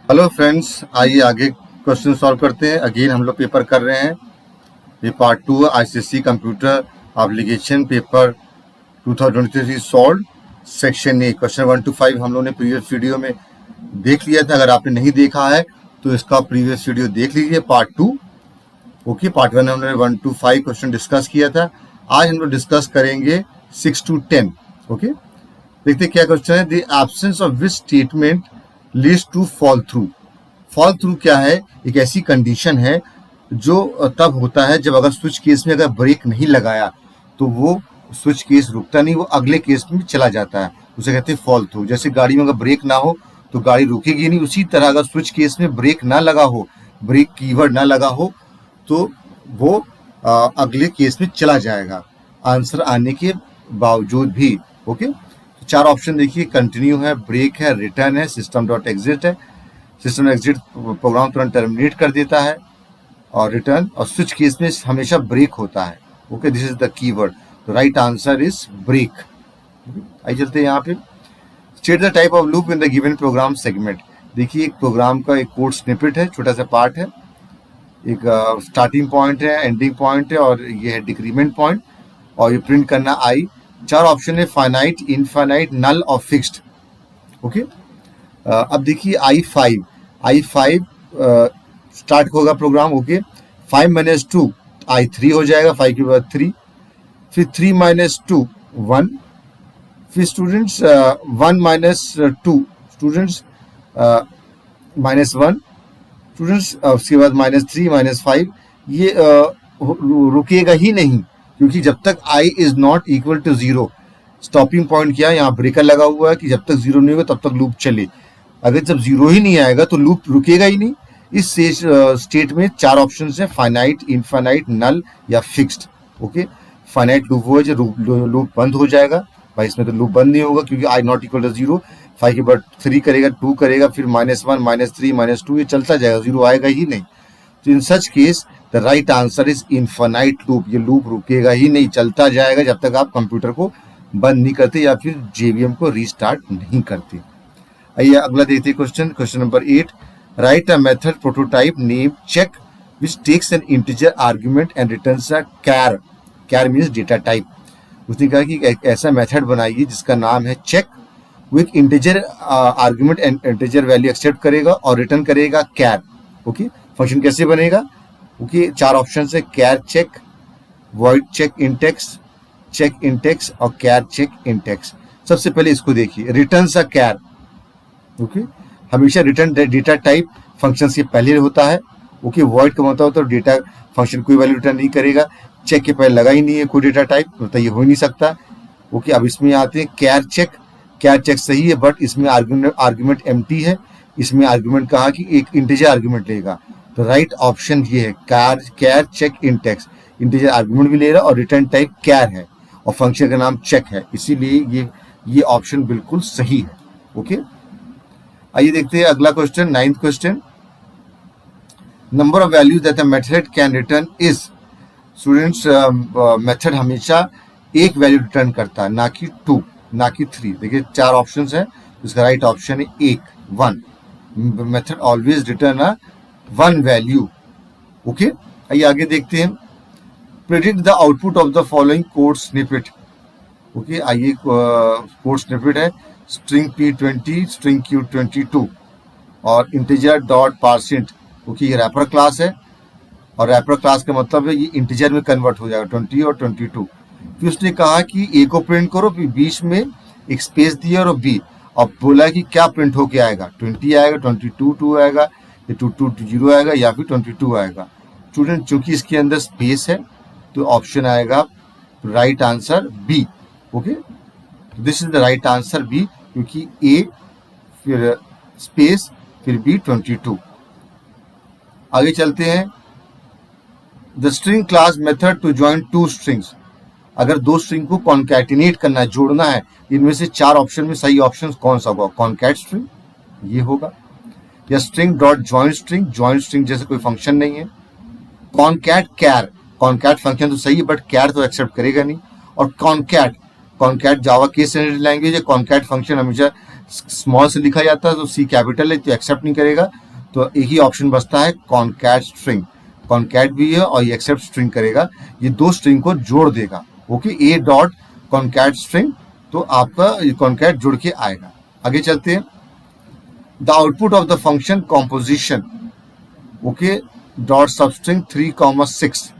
Hello friends, आइए आगे question solve करते हैं। अगेन हम लोग पेपर कर रहे हैं। ये पार्ट 2 है, ICSE computer application paper 2023 solve section A. Question 1 to 5 हम लोग ने प्रीवियस वीडियो में देख लिया था। अगर आपने नहीं देखा है तो इसका प्रीवियस वीडियो देख लीजिए, पार्ट 2। ओके, पार्ट 1 हमने 1 to 5 क्वेश्चन डिस्कस किया था। आज हम लोग डिस्कस करेंगे 6 to 10। ओके, देखते क्या क्वेश्चन है। The absence of which statement leads to fall through. Fall through क्या है? एक ऐसी कंडीशन है जो तब होता है जब अगर स्विच केस में अगर ब्रेक नहीं लगाया तो वो स्विच केस रुकता नहीं, वो अगले केस में चला जाता है, उसे कहते हैं फॉल थ्रू। जैसे गाड़ी में अगर ब्रेक ना हो तो गाड़ी रुकेगी नहीं, उसी तरह अगर स्विच केस में ब्रेक ना लगा हो, ब्रेक कीवर्ड ना लगा हो, तो वो अगले केस में चला जाएगा आंसर आने के बावजूद भी। ओके, तो चार ऑप्शन देखिए, कंटिन्यू है, ब्रेक है, रिटर्न है, सिस्टम डॉट एग्जिट है। सिस्टम एग्जिट प्रोग्राम तुरंत टर्मिनेट कर देता है, और रिटर्न और स्विच केस में हमेशा ब्रेक होता है। Okay, this is the keyword. तो राइट आंसर इज ब्रेक। आइए चलते हैं यहाँ पे। State the type of loop in the given program segment. देखिए, एक प्रोग्राम का एक कोड स्निपेट है, छोटा सा पार्ट है, एक स्टार्टिंग पॉइंट है, एंडिंग पॉइंट है, और ये है डिक्रीमेंट पॉइंट, और ये प्रिंट करना आई। चार ऑप्शन है, फाइनाइट, इनफाइनाइट, नल और फिक्स्ड। ओके, अब देखिए I5 स्टार्ट होगा प्रोग्राम। ओके, 5 - 2 I3 हो जाएगा, 5 के बाद 3, फिर 3 - 2 1, फिर स्टूडेंट्स 1 - 2 स्टूडेंट्स -1 स्टूडेंट्स, उसके बाद -3 -5। ये रुकेगा ही नहीं, क्योंकि जब तक I is not equal to 0, stopping point क्या है, यहाँ ब्रेकर लगा हुआ है कि जब तक 0 नहीं होगा तब तक लूप चले। अगर जब 0 ही नहीं आएगा तो लूप रुकेगा ही नहीं। इस स्टेट में चार ऑप्शन है, फाइनाइट, इनफाइनाइट, नल या फिक्स्ड। ओके, फाइनाइट लूप वो है जो लूप बंद हो जाएगा। भाई इसमें तो लूप बंद नहीं होगा, क्योंकि I नॉट इक्वल टू 0, 5 के बाद 3 करेगा, 2 करेगा, फिर -1 -3 -2, ये चलता जाएगा, 0 आएगा ही नहीं। तो in such case the right answer is infinite loop. ये लूप रुकेगा ही नहीं, चलता जाएगा जब तक आप कंप्यूटर को बंद नहीं करते या फिर JVM को रीस्टार्ट नहीं करते। आइए अगला देखते हैं question. Question number 8, right a method prototype name check which takes an integer argument and returns a char. Char means data type. उसने कहा कि एक ऐसा मेथड बनाइए जिसका नाम है चेक, वो एक integer argument and integer value accept करेगा और रिटर्न करेगा कैर। ओके, फंक्शन कैसे बनेगा? ओके, चार ऑप्शन है, char check, void check index, check index और कैर चेक इंटेक्स। सबसे पहले इसको देखिए, रिटर्न अ कैर। ओके, हमेशा रिटर्न डेटा टाइप फंक्शन के पहले होता है। ओके, वॉइड का मतलब होता है डेटा फंक्शन कोई वैल्यू रिटर्न नहीं करेगा। चेक के पहले लगा ही नहीं है कोई डेटा टाइप, तो ये हो ही नहीं सकता। ओके, अब इसमें आते हैं कैर चेक। कैर चेक सही है, बट इसमें आर्ग्यूमेंट एम्प्टी है। इसमें आर्ग्यूमेंट कहा कि एक इंटीजर आर्ग्यूमेंट लेगा, तो राइट ऑप्शन ये है char check Intex. Integer argument भी ले रहा और रिटर्न टाइप कैर है और फंक्शन का नाम चेक है, इसीलिए ये ऑप्शन बिल्कुल सही है। ओके, आइए देखते हैं अगला question, 9th question. Number of values that the method can return is. Students, method हमेशा एक वैल्यू रिटर्न करता है, ना कि 2, ना कि 3। देखिए चार ऑप्शंस है, इसका राइट ऑप्शन है 1 मेथड ऑलवेज रिटर्न अ 1 वैल्यू। ओके, आइए आगे देखते हैं। Predict the output of the following code snippet. Okay, आइए कोड स्निपेट है, स्ट्रिंग P20, स्ट्रिंग Q22 और इंटीजर डॉट पार्सेंट। ओके, ये रैपर क्लास है और रैपर क्लास का मतलब है ये इंटीजर में कन्वर्ट हो जाएगा, 20 और 22। फिर उसने कहा कि A को प्रिंट करो, फिर बीच में एक स्पेस दिया और B, और बोला कि क्या प्रिंट होके आएगा, 20 आएगा, 22 2 आएगा, या 22 0 आएगा, या फिर 22 आएगा। स्टूडेंट, चूंकि इसके अंदर स्पेस है तो ऑप्शन आएगा right answer B। Okay, this is the right answer B, क्योंकि A फिर स्पेस फिर B 22। आगे चलते हैं। The string class method to join 2 strings. अगर 2 स्ट्रिंग को कॉन्कैटिनेट करना है, जोड़ना है, इनमें से चार ऑप्शन में सही ऑप्शन कौन सा होगा? कॉन्कैट स्ट्रिंग ये होगा, या string dot joint string. Joint string जैसे कोई फंक्शन नहीं है। कॉन्कैट कैर, कॉन्कैट फंक्शन तो सही है, बट कैर तो एक्सेप्ट करेगा नहीं। और कॉन्कैट जावा केस सेंसिटिव लैंग्वेज है, कॉन्कैट फंक्शन हमेशा स्मॉल से लिखा जाता है तो सी कैपिटल है तो एक्सेप्ट नहीं करेगा, तो एक ही ऑप्शन बचता है कॉन्कैट स्ट्रिंग। कॉन्कैट भी है और ये एक्सेप्ट स्ट्रिंग करेगा, ये दो स्ट्रिंग को जोड़ देगा। ओके, ए डॉट कॉन्कैट स्ट्रिंग, तो आपका कॉन्कैट जुड़ के आएगा। आगे चलते हैं, the output of the function composition, okay, dot substring 3,6।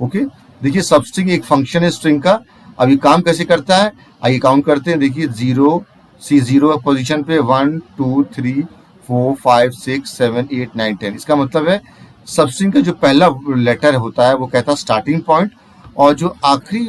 Okay, देखिए सबस्ट्रिंग एक फंक्शन है स्ट्रिंग का। अब ये काम कैसे करता है, आइए काउंट करते हैं। देखिए 0 पोजीशन पे 1 2 3 4 5 6 7 8 9 10। इसका मतलब है सबस्ट्रिंग का जो पहला लेटर होता है वो कहता है स्टार्टिंग पॉइंट, और जो आखिरी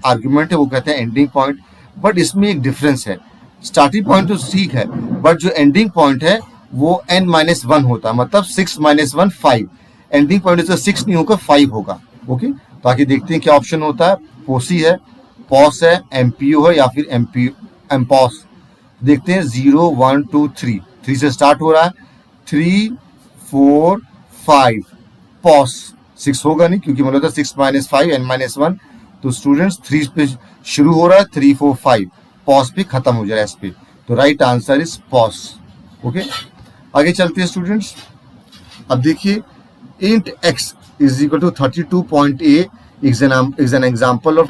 आर्गुमेंट है वो कहते हैं एंडिंग पॉइंट। बट इसमें एक डिफरेंस है, स्टार्टिंग पॉइंट तो ठीक है, बट जो एंडिंग पॉइंट है वो n-1 होता है, मतलब 6 - 1 5। एंडिंग पॉइंट इसका 6 नहीं होगा, 5 होगा। ओके, तो आगे देखते हैं क्या ऑप्शन होता है। पोसी है, पॉस है, एमपीओ है, या फिर एमपॉस। देखते हैं 0 1 2 3, 3 से स्टार्ट हो रहा है, 3 4 5, पॉस 6 होगा नहीं क्योंकि मतलब 6 - 5 n-1, तो स्टूडेंट्स 3 पे शुरू हो रहा है, 3 4 5 पॉस पे खत्म हो जाए एस पे, तो right answer is pause. Okay, आगे चलते हैं स्टूडेंट्स। अब देखिए int x is equal to 32.a is an example of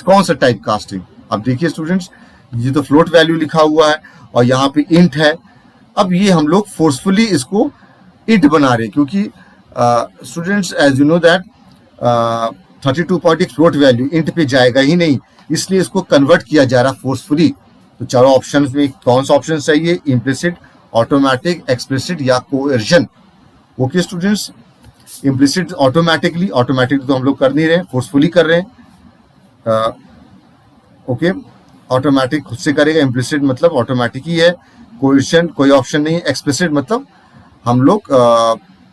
कौन सा टाइप कास्टिंग। अब देखिए स्टूडेंट्स, ये तो फ्लोट वैल्यू लिखा हुआ है और यहाँ पे int है। अब ये हम लोग फोर्सफुली इसको int बना रहे हैं क्योंकि students as you know that 32.8 float value int पे जाएगा ही नहीं, इसलिए इसको कन्वर्ट किया जा रहा फोर्सफुली। तो चारों ऑप्शन में कौन सा ऑप्शन चाहिए, इम्प्लिसिट, ऑटोमेटिक, एक्सप्लिसिट या कोएर्जन। ओके स्टूडेंट्स, इम्प्लिसिट ऑटोमेटिकली तो हम लोग कर नहीं रहे, फोर्सफुली कर रहे हैं। ओके, ऑटोमेटिक खुद से करेगा, इम्प्लिसिट मतलब ऑटोमेटिक ही है, कोएर्जन कोई ऑप्शन नहीं है, एक्सप्लिसिट मतलब हम लोग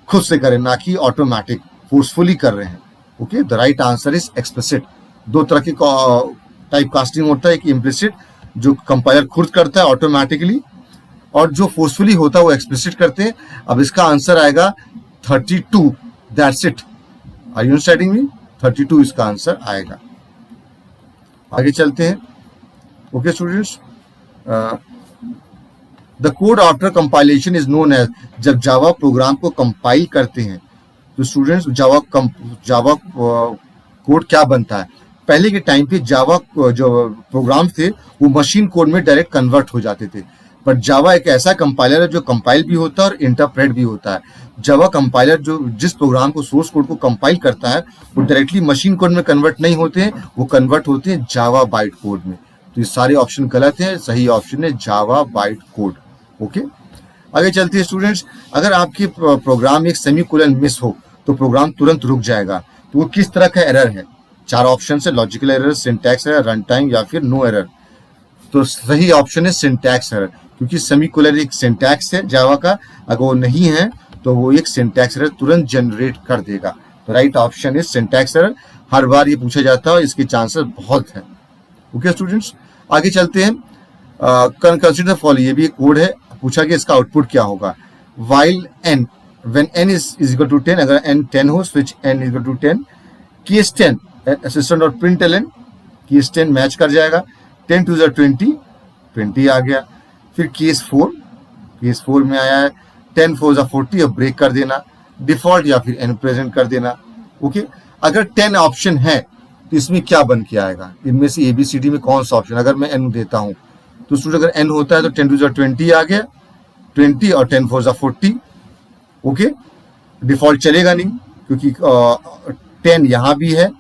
खुद से करें, ना कि ऑटोमेटिक फोर्सफुली कर रहे हैं। Okay, the right answer is explicit. दो तरह की टाइप कास्टिंग होता है, एक इम्प्लिसिट जो कंपाइलर खुद करता है ऑटोमेटिकली, और जो फोर्सफुली होता है वो एक्सप्लिसिट करते हैं। अब इसका आंसर आएगा 32, that's it. Are you understanding me? 32 इसका आंसर आएगा। आगे चलते हैं। Okay students, the code after compilation is known as, जब जावा प्रोग्राम को कंपाइल करते हैं तो स्टूडेंट्स जावा कोड क्या बनता है। पहले के टाइम पे जावा जो प्रोग्राम थे वो मशीन कोड में डायरेक्ट कन्वर्ट हो जाते थे, बट जावा एक ऐसा कंपाइलर है जो कंपाइल भी होता है और इंटरप्रेट भी होता है। जावा कंपाइलर जो जिस प्रोग्राम को सोर्स कोड को कंपाइल करता है वो डायरेक्टली मशीन कोड में कन्वर्ट नहीं होते हैं, वो कन्वर्ट होते हैं जावा बाइट कोड में। तो ये सारे ऑप्शन गलत है, सही ऑप्शन है जावा बाइट कोड। ओके, आगे चलते हैं स्टूडेंट्स। अगर आपके प्रोग्राम में एक सेमीकोलन मिस हो तो प्रोग्राम तुरंत रुक जाएगा, तो वो किस तरह का एरर है। चार ऑप्शन है, logical error, syntax error, run time या फिर नो एरर। तो सही ऑप्शन है सिंटैक्स एरर, क्योंकि सेमीकोलन एक सिंटैक्स है जावा का, अगर वो नहीं है तो वो एक सिंटैक्स एरर तुरंत जनरेट कर देगा। तो right option is syntax error. हर बार ये पूछा जाता है, इसके चांसेस बहुत है। ओके स्टूडेंट्स, आगे चलते हैं। कंसीडर फॉलोइंग, ये भी एक कोड है, पूछा कि इसका आउटपुट क्या होगा। While n when n is equal to 10, अगर n 10 हो, switch n is equal to 10, case 10 assistant और println केस 10 मैच कर जाएगा। 10 to the 20 आ गया। फिर केस 4 में आया है 10 4 the 40, अब ब्रेक कर देना, डिफॉल्ट या फिर n प्रेजेंट कर देना। ओके, अगर 10 ऑप्शन है तो इसमें क्या बन के आएगा, इनमें से ABCD में कौन सा ऑप्शन। अगर मैं n देता हूं तो स्टूडेंट अगर n होता है तो 10 to the 20 आ गया, 20 और 10 4 the 40। ओके, डिफॉल्ट चलेगा नहीं क्योंकि 10 यहाँ भी है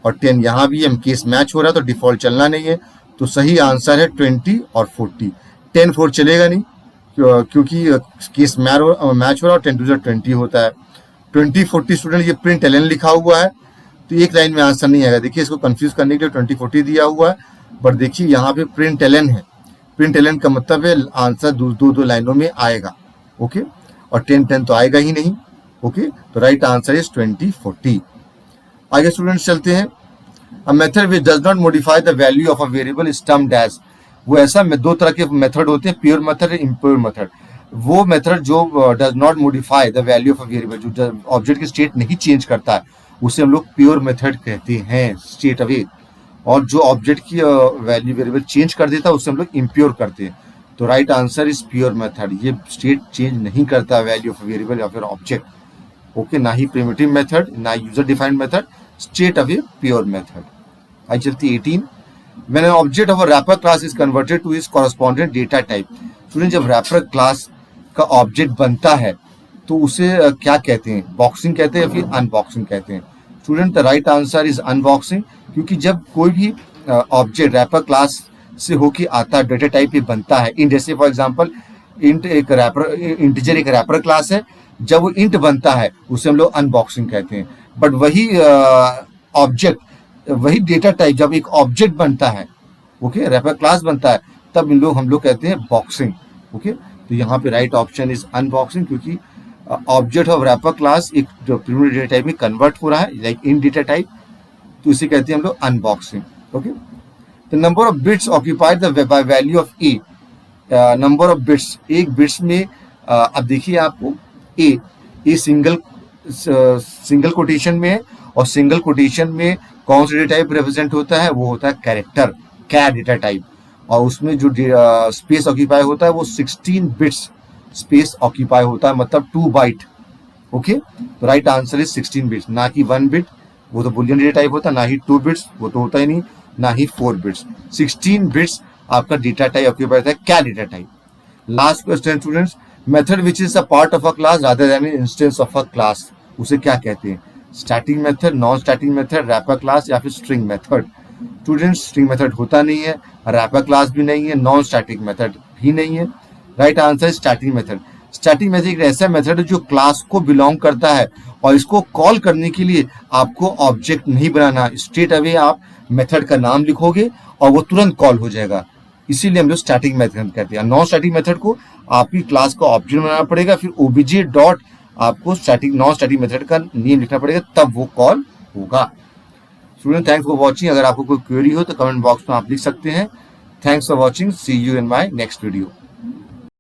और 10 यहाँ भी है, केस मैच हो रहा है तो डिफॉल्ट चलना नहीं है। तो सही आंसर है 20 और 40। 10 4 चलेगा नहीं क्योंकि केस मैच हो रहा है और 10 to the 20 होता है। 20 40 स्टूडेंट ये println लिखा हुआ है तो एक लाइन में आंसर नहीं आएगा। देखिए इसको कंफ्यूज करने के लिए 20 40 दिया हुआ है, बट देखिए यहाँ पे println है, println का मतलब है आंसर दो लाइनों में आएगा। ओके, और 10 10 तो आएगा ही नहीं। ओके, तो राइट आंसर इज 20 40। आगे स्टूडेंट्स चलते हैं। A method which does not modify the value of a variable is termed as, वो ऐसा दो तरह के मेथड होते हैं, प्योर मेथड और इम्प्योर मेथड। वो मेथड जो does not modify the value of a variable, जो ऑब्जेक्ट की स्टेट नहीं चेंज करता है, उसे हम लोग प्योर मेथड कहते हैं, स्टेट अवे। और जो ऑब्जेक्ट की वैल्यू वेरिएबल चेंज कर देता है उसे हम लोग इम्प्योर करते हैं। तो right answer is pure method. ये स्टेट चेंज नहीं करता वैल्यू ऑफ वेरिएबल या फिर ऑब्जेक्ट, ओके, ना ही प्रिमिटिव मेथड, ना user defined method, state of a pure method. आई चलती 18, when an object of a wrapper class is converted to is corresponding data type. Student, जब रैपर क्लास का object बनता है तो उसे क्या कहते हैं, बॉक्सिंग कहते हैं या फिर अनबॉक्सिंग कहते हैं? Student, the right answer is unboxing, क्योंकि जब कोई भी ऑब्जेक्ट रैपर क्लास से होके आता है, डेटा टाइप पे बनता है। इन जैसे फॉर एग्जांपल इंट एक रैपर, इंटीजर एक रैपर क्लास है, जब वो इंट बनता है उसे हम लोग अनबॉक्सिंग कहते हैं। बट वही ऑब्जेक्ट, वही डेटा टाइप जब एक ऑब्जेक्ट बनता है, ओके, रैपर क्लास बनता है, तब हम लोग कहते हैं बॉक्सिंग, ओके। तो यहाँ पे राइट ऑप्शन इज अनबॉक्सिंग, क्योंकि ऑब्जेक्ट ऑफ रैपर क्लास एक प्रिमिटिव डेटा टाइप में कन्वर्ट हो रहा है, लाइक इन डेटा टाइप, तो इसे कहते हैं हम लोग unboxing, okay. The number of bits occupied the by value of A, number of bits, एक बिट्स में अब देखिए आपको ए सिंगल कोटेशन में है, और सिंगल कोटेशन में कौन सा डेटा टाइप रिप्रेजेंट होता है, वो होता है कैरेक्टर, कैर डेटा टाइप, और उसमें जो स्पेस ऑक्यूपाई होता है वो 16 बिट्स स्पेस ऑक्यूपाई होता है, मतलब 2 बाइट, ओके। तो राइट आंसर इज 16 बिट्स, ना कि 1 बिट, वो तो बुलियन डेटा टाइप होता है, ना ही 2 बिट्स, वो तो होता ही नहीं, ना ही 4 बिट्स। 16 बिट्स आपका डेटा टाइप ऑक्यूपाई होता है, क्या data type. Last question students, method which is a part of a class rather than an instance of a class, उसे क्या कहते हैं? Static method, non static method, wrapper class या फिर string method? Students, string method होता नहीं है, wrapper class भी नहीं है, नॉन स्टैटिक मेथड भी नहीं है। राइट आंसर है स्टैटिक मेथड। स्टैटिक मेथड एक ऐसा मेथड है जो क्लास को बिलोंग करता है, और इसको कॉल करने के लिए आपको ऑब्जेक्ट नहीं बनाना, स्ट्रेट अवे आप मेथड का नाम लिखोगे और वो तुरंत कॉल हो जाएगा, इसीलिए हम लोग स्टैटिक मेथड कहते हैं। नॉन स्टैटिक मेथड को आपकी क्लास का ऑब्जेक्ट बनाना पड़ेगा, फिर ओबीजे डॉट आपको स्टैटिक नॉन स्टैटिक मेथड का नेम लिखना पड़ेगा, तब वो कॉल होगा। Student, thanks for watching. अगर आपको कोई क्वेरी हो तो कमेंट बॉक्स में आप लिख सकते हैं। Thanks for watching, see you in my next video.